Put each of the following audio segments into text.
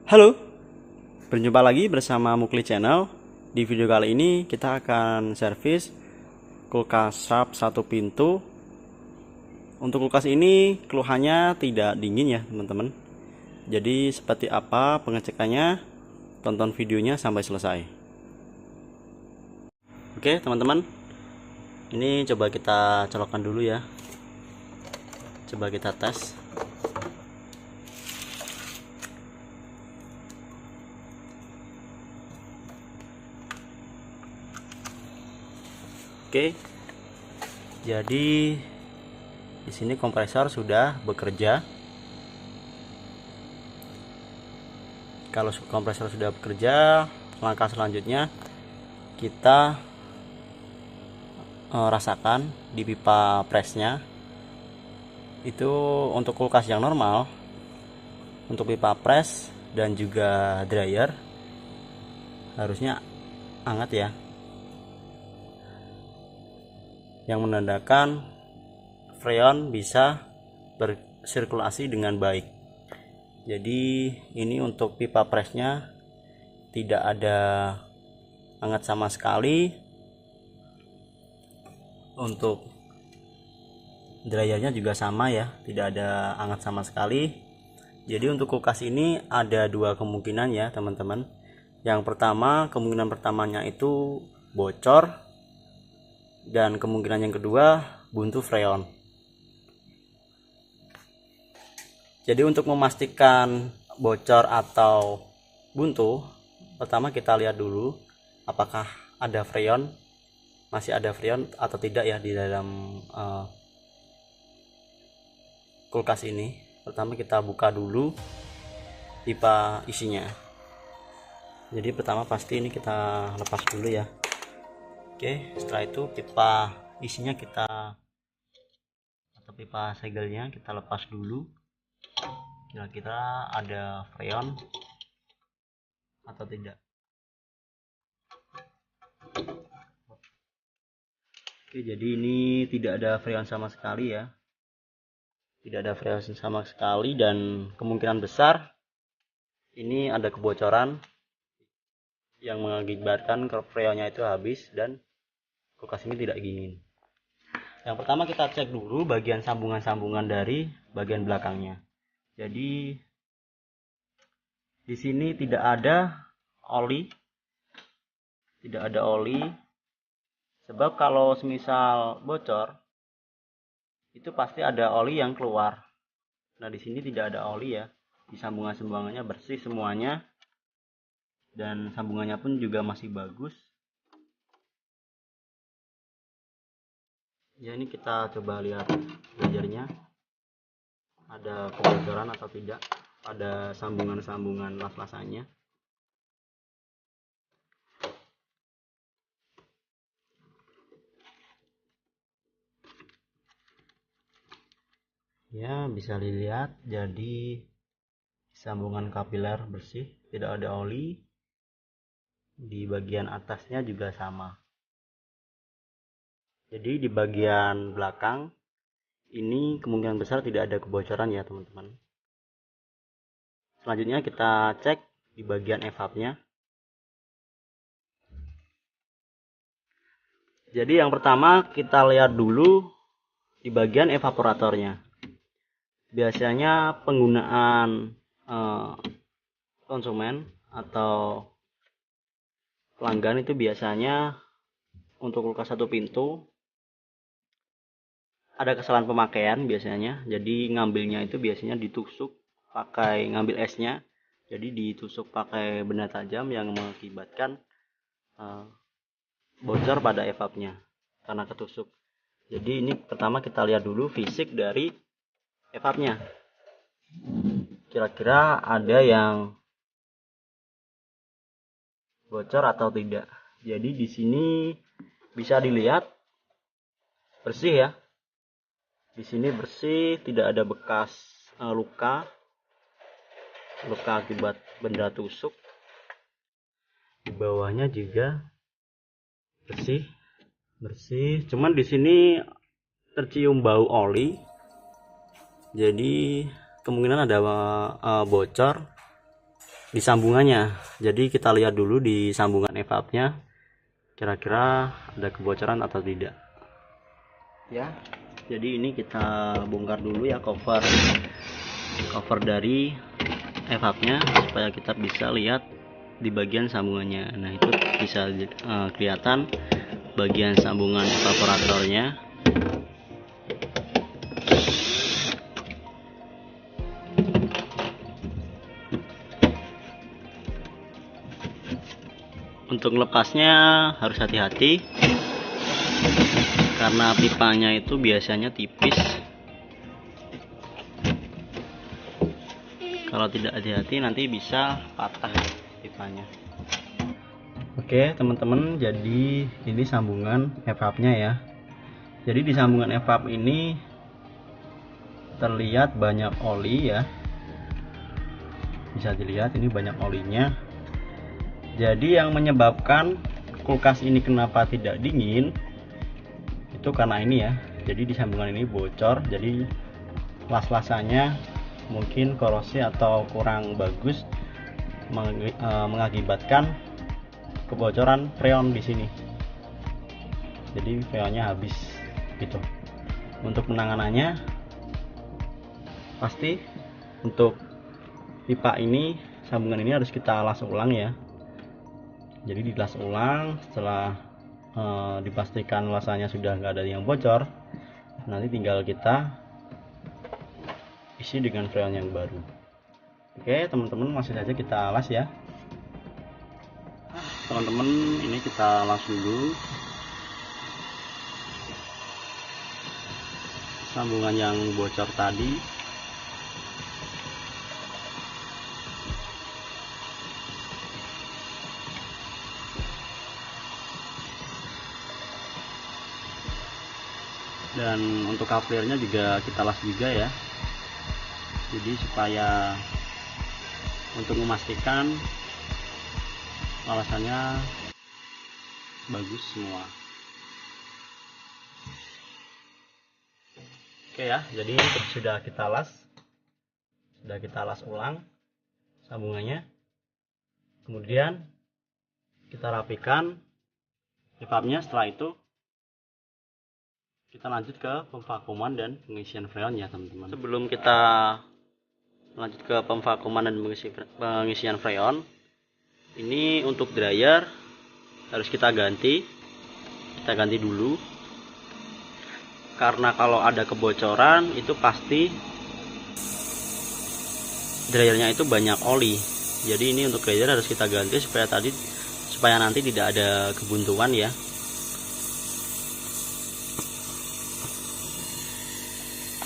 Halo, berjumpa lagi bersama Mukli Channel. Di video kali ini kita akan servis kulkas Sharp satu pintu. Untuk kulkas ini keluhannya tidak dingin ya teman-teman. Jadi seperti apa pengecekannya, tonton videonya sampai selesai. Oke teman-teman, ini coba kita colokkan dulu ya. Coba kita tes. Oke, jadi di sini kompresor sudah bekerja. Kalau kompresor sudah bekerja, langkah selanjutnya kita rasakan di pipa presnya. Itu untuk kulkas yang normal, untuk pipa pres dan juga dryer harusnya hangat ya, yang menandakan freon bisa bersirkulasi dengan baik. Jadi ini untuk pipa presnya tidak ada hangat sama sekali. Untuk dryernya juga sama ya, tidak ada hangat sama sekali. Jadi untuk kulkas ini ada dua kemungkinan ya teman-teman. Yang pertama, kemungkinan pertamanya itu bocor, dan kemungkinan yang kedua buntu freon. Jadi untuk memastikan bocor atau buntu, pertama kita lihat dulu apakah ada freon, masih ada freon atau tidak ya di dalam kulkas ini. Pertama kita buka dulu pipa isinya. Jadi pertama pasti ini kita lepas dulu ya. Oke, setelah itu pipa isinya atau pipa segelnya kita lepas dulu. Kira-kira ada freon atau tidak. Oke, jadi ini tidak ada freon sama sekali ya. Tidak ada freon sama sekali, dan kemungkinan besar ini ada kebocoran yang mengakibatkan freonnya itu habis dan kulkas ini tidak dingin. Yang pertama kita cek dulu bagian sambungan-sambungan dari bagian belakangnya. Jadi di sini tidak ada oli, sebab kalau semisal bocor itu pasti ada oli yang keluar. Nah di sini tidak ada oli ya, di sambungan-sambungannya bersih semuanya, dan sambungannya pun juga masih bagus. Ya ini kita coba lihat belajarnya, ada kebocoran atau tidak pada sambungan-sambungan las-lasannya. Ya bisa dilihat, jadi sambungan kapiler bersih, tidak ada oli. Di bagian atasnya juga sama. Jadi di bagian belakang ini kemungkinan besar tidak ada kebocoran ya teman-teman. Selanjutnya kita cek di bagian evapnya. Jadi yang pertama kita lihat dulu di bagian evaporatornya. Biasanya penggunaan konsumen atau pelanggan itu biasanya untuk kulkas satu pintu ada kesalahan pemakaian biasanya. Jadi ngambilnya itu biasanya ditusuk pakai ngambil esnya. Jadi ditusuk pakai benda tajam yang mengakibatkan bocor pada evapnya karena ketusuk. Jadi ini pertama kita lihat dulu fisik dari evapnya. Kira-kira ada yang bocor atau tidak. Jadi di sini bisa dilihat bersih ya. Di sini bersih, tidak ada bekas luka akibat benda tusuk. Di bawahnya juga bersih. Cuman di sini tercium bau oli. Jadi kemungkinan ada bocor di sambungannya. Jadi kita lihat dulu di sambungan evapnya kira-kira ada kebocoran atau tidak ya. Jadi ini kita bongkar dulu ya cover dari evapnya supaya kita bisa lihat di bagian sambungannya. Nah itu bisa kelihatan bagian sambungan evaporatornya. Untuk lepasnya harus hati-hati karena pipanya itu biasanya tipis. Kalau tidak hati-hati nanti bisa patah pipanya. Oke teman-teman, jadi ini sambungan evapnya ya. Jadi di sambungan evap ini terlihat banyak oli ya. Bisa dilihat ini banyak olinya. Jadi yang menyebabkan kulkas ini kenapa tidak dingin itu karena ini ya. Jadi di sambungan ini bocor, jadi las-lasannya mungkin korosi atau kurang bagus, mengakibatkan kebocoran freon di sini. Jadi freonnya habis gitu. Untuk penanganannya pasti untuk pipa ini, sambungan ini harus kita las ulang ya. Jadi dilas ulang setelah dipastikan lasanya sudah nggak ada yang bocor, nanti tinggal kita isi dengan freon yang baru. Oke teman-teman, langsung saja kita las ya. Teman-teman, ini kita las dulu sambungan yang bocor tadi. Dan untuk couplernya juga kita las juga ya. Jadi supaya untuk memastikan lawasannya bagus semua. Oke ya, jadi sudah kita las ulang sambungannya. Kemudian kita rapikan evapnya. Setelah itu kita lanjut ke pemvakuman dan pengisian freon ya teman-teman. Sebelum kita lanjut ke pemvakuman dan pengisian freon, ini untuk dryer harus kita ganti dulu, karena kalau ada kebocoran itu pasti dryernya itu banyak oli. Jadi ini untuk dryer harus kita ganti supaya nanti tidak ada kebuntuan ya.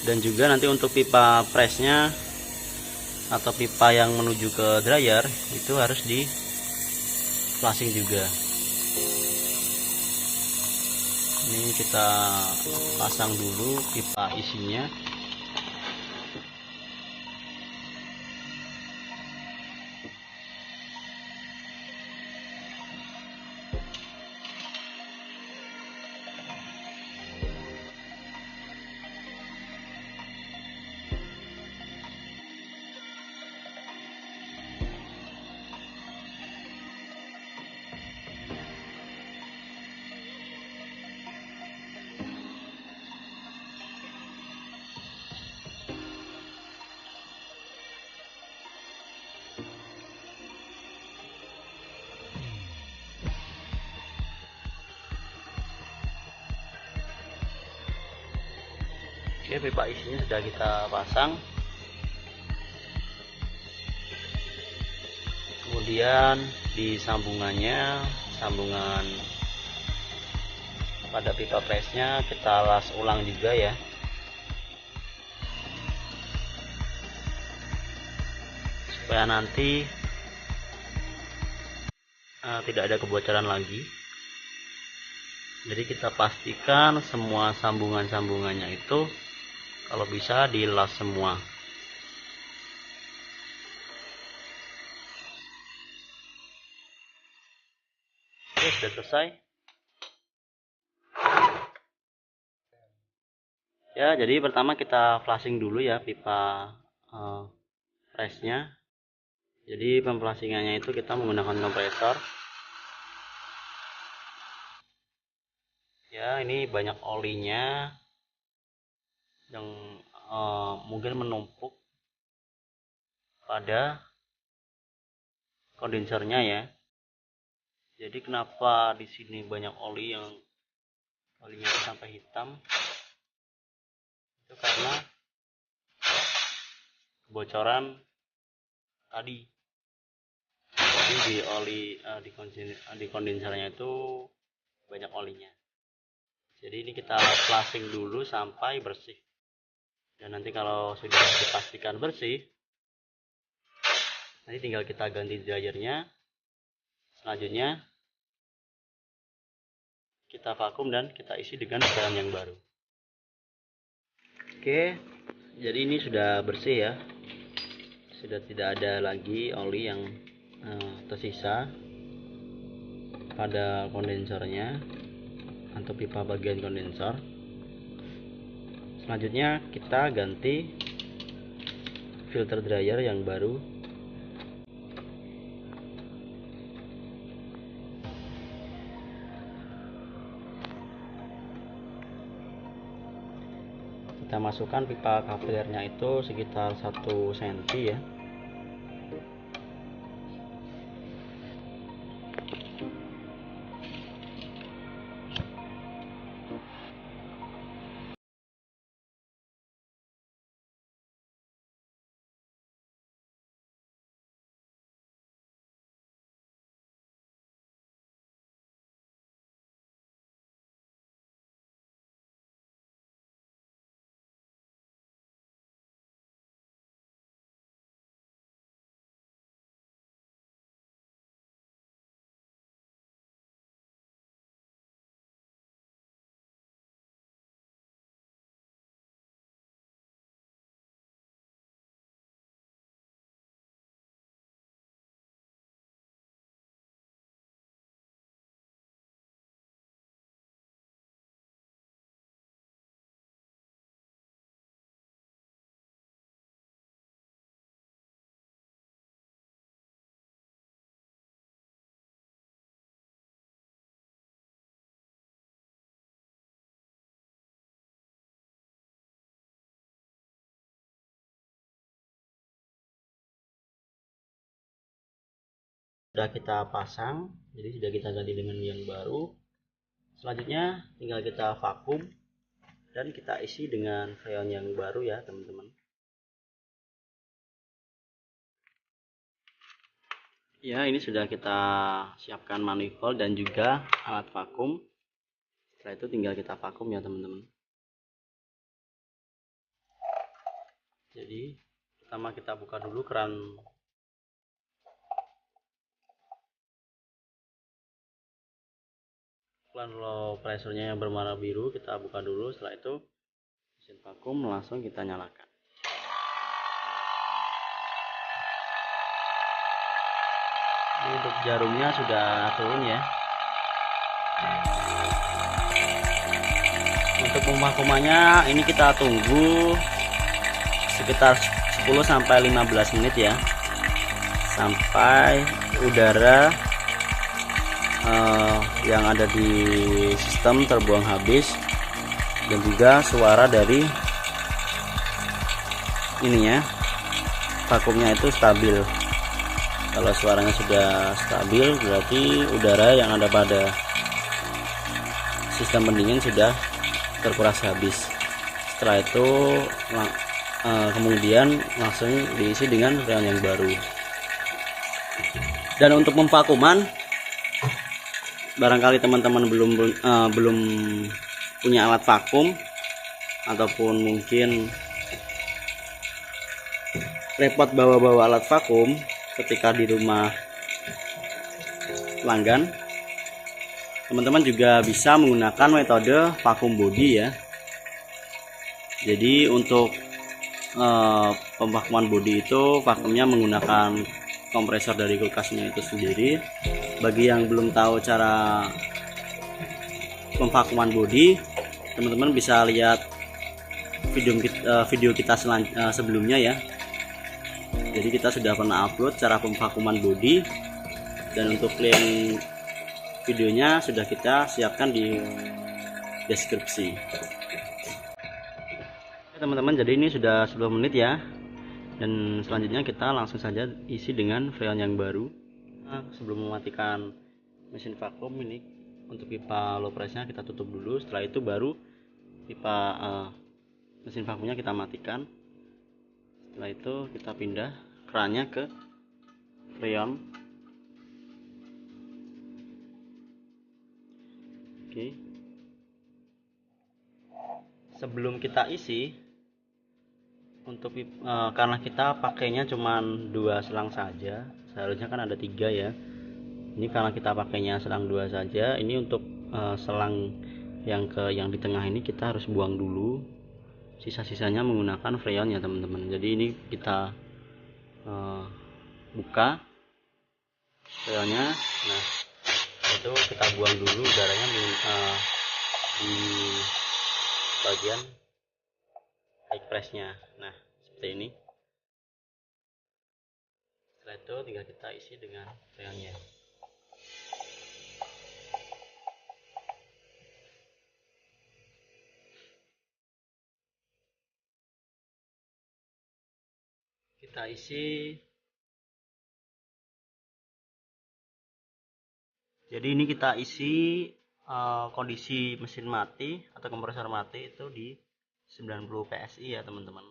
Dan juga nanti untuk pipa pressnya atau pipa yang menuju ke dryer itu harus di flushing juga. Ini kita pasang dulu pipa isinya. Oke, pipa isinya sudah kita pasang. Kemudian di sambungan pada pipa pressnya kita las ulang juga ya. Supaya nanti tidak ada kebocoran lagi. Jadi kita pastikan semua sambungannya itu kalau bisa dilas semua. Oke, sudah selesai. Ya, jadi pertama kita flushing dulu ya pipa pressnya. Jadi pemflasingannya itu kita menggunakan kompresor. Ya, ini banyak olinya yang mungkin menumpuk pada kondensernya ya. Jadi kenapa di sini banyak oli yang olinya sampai hitam? Itu karena kebocoran tadi. Jadi di di kondensernya itu banyak olinya. Jadi ini kita flushing dulu sampai bersih. Dan nanti kalau sudah dipastikan bersih, nanti tinggal kita ganti dryernya. Selanjutnya kita vakum dan kita isi dengan cairan yang baru. Oke, jadi ini sudah bersih ya. Sudah tidak ada lagi oli yang tersisa pada kondensornya atau pipa bagian kondensor. Selanjutnya kita ganti filter dryer yang baru. Kita masukkan pipa kapilirnya itu sekitar 1 cm ya. Sudah kita pasang, jadi sudah kita ganti dengan yang baru. Selanjutnya tinggal kita vakum dan kita isi dengan freon yang baru ya teman-teman. Ya, ini sudah kita siapkan manifold dan juga alat vakum. Setelah itu tinggal kita vakum ya teman-teman. Jadi pertama kita buka dulu keran low pressure-nya yang berwarna biru, kita buka dulu. Setelah itu mesin vakum langsung kita nyalakan. Ini untuk jarumnya sudah turun ya. Untuk pemvakumannya ini kita tunggu sekitar 10-15 menit ya, sampai udara yang ada di sistem terbuang habis dan juga suara dari ininya vakumnya itu stabil. Kalau suaranya sudah stabil berarti udara yang ada pada sistem pendingin sudah terkuras habis. Setelah itu kemudian langsung diisi dengan freon yang baru. Dan untuk memvakuman, barangkali teman-teman belum punya alat vakum ataupun mungkin repot bawa alat vakum ketika di rumah pelanggan, teman-teman juga bisa menggunakan metode vakum body ya. Jadi untuk pemvakuman body itu vakumnya menggunakan kompresor dari kulkasnya itu sendiri. Bagi yang belum tahu cara pemvakuman body, teman-teman bisa lihat video kita sebelumnya ya. Jadi kita sudah pernah upload cara pemvakuman bodi, dan untuk link videonya sudah kita siapkan di deskripsi. Teman-teman, jadi ini sudah 10 menit ya, dan selanjutnya kita langsung saja isi dengan freon yang baru. Nah, sebelum mematikan mesin vakum ini, untuk pipa low pressure kita tutup dulu. Setelah itu baru pipa mesin vakumnya kita matikan. Setelah itu kita pindah kerannya ke freon. Oke. Sebelum kita isi, untuk karena kita pakainya cuman 2 selang saja, seharusnya kan ada 3 ya. Ini karena kita pakainya selang 2 saja. Ini untuk selang yang di tengah ini kita harus buang dulu. Sisa-sisanya menggunakan freon ya teman-teman. Jadi ini kita buka freonnya. Nah, itu kita buang dulu udaranya di bagian high pressnya. Nah, seperti ini. Setelah itu tinggal kita isi dengan freonnya. Kita isi. Jadi ini kita isi kondisi mesin mati atau kompresor mati itu di 90 PSI ya teman-teman.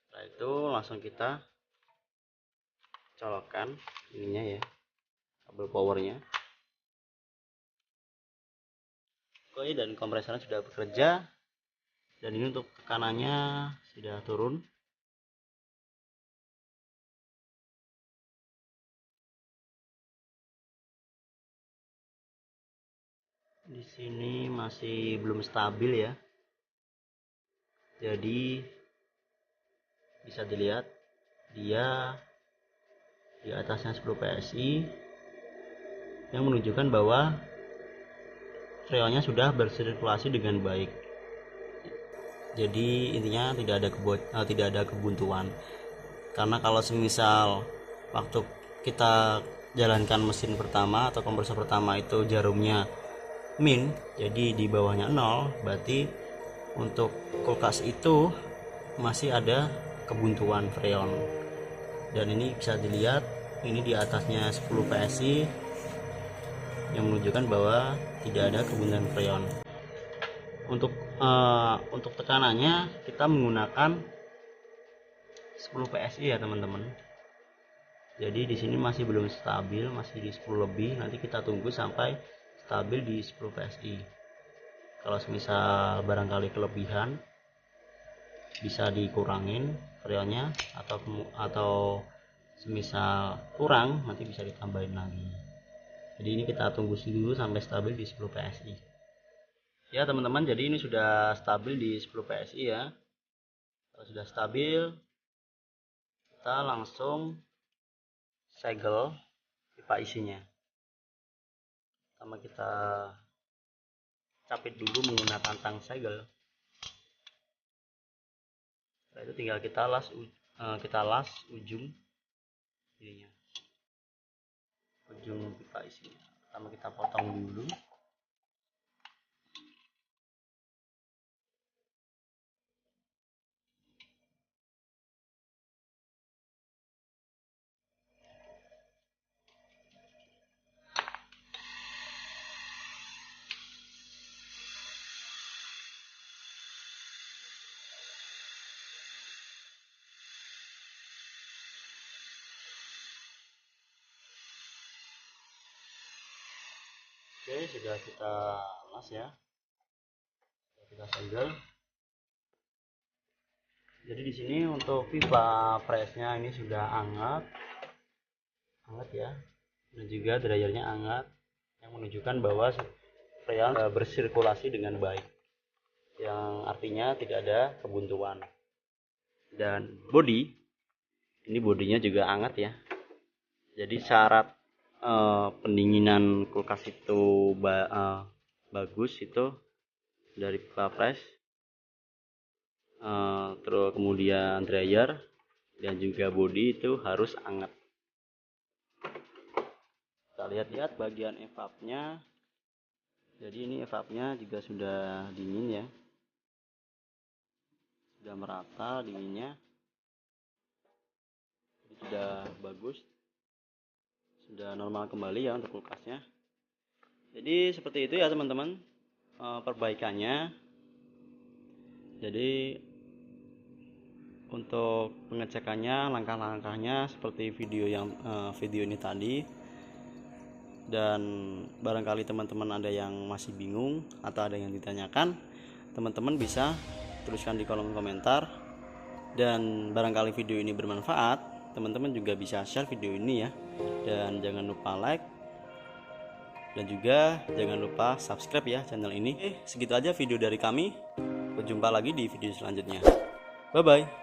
Setelah itu langsung kita colokkan ininya ya, kabel powernya. Oke, dan kompresornya sudah bekerja, dan ini untuk tekanannya sudah turun. Di sini masih belum stabil ya, jadi bisa dilihat dia di atasnya 10 PSI yang menunjukkan bahwa freonnya sudah bersirkulasi dengan baik. Jadi intinya tidak ada kebuntuan. Karena kalau semisal waktu kita jalankan mesin pertama atau kompresor pertama itu jarumnya min, jadi di bawahnya 0, berarti untuk kulkas itu masih ada kebuntuan freon. Dan ini bisa dilihat, ini di atasnya 10 PSI yang menunjukkan bahwa tidak ada kebuntuan freon. Untuk tekanannya kita menggunakan 10 PSI ya teman-teman. Jadi di sini masih belum stabil, masih di 10 lebih. Nanti kita tunggu sampai stabil di 10 PSI. Kalau semisal barangkali kelebihan, bisa dikurangin freonnya, atau semisal kurang nanti bisa ditambahin lagi. Jadi ini kita tunggu dulu sampai stabil di 10 PSI. Ya teman-teman, jadi ini sudah stabil di 10 PSI ya. Kalau sudah stabil, kita langsung segel pipa isinya. Pertama kita capit dulu menggunakan tang segel. Setelah itu tinggal kita las ujung ininya, ujung pipa isinya. Pertama kita potong dulu. Oke, sudah kita las ya, sudah kita segel. Jadi di sini untuk pipa pressnya ini sudah hangat ya, dan juga dryernya hangat, yang menunjukkan bahwa freon bersirkulasi dengan baik, yang artinya tidak ada kebuntuan. Dan ini bodinya juga hangat ya. Jadi syarat pendinginan kulkas itu bagus itu dari pipa press, terus kemudian dryer dan juga bodi itu harus hangat. Kita lihat-lihat bagian evapnya. Jadi ini evapnya juga sudah dingin ya, sudah merata dinginnya, jadi sudah bagus, sudah normal kembali ya untuk kulkasnya. Jadi seperti itu ya teman-teman perbaikannya. Jadi untuk pengecekannya, langkah-langkahnya seperti video ini tadi. Dan barangkali teman-teman ada yang masih bingung atau ada yang ditanyakan, teman-teman bisa tuliskan di kolom komentar. Dan barangkali video ini bermanfaat, teman-teman juga bisa share video ini ya. Dan jangan lupa like, dan juga jangan lupa subscribe ya channel ini. Segitu aja video dari kami. Berjumpa lagi di video selanjutnya. Bye bye.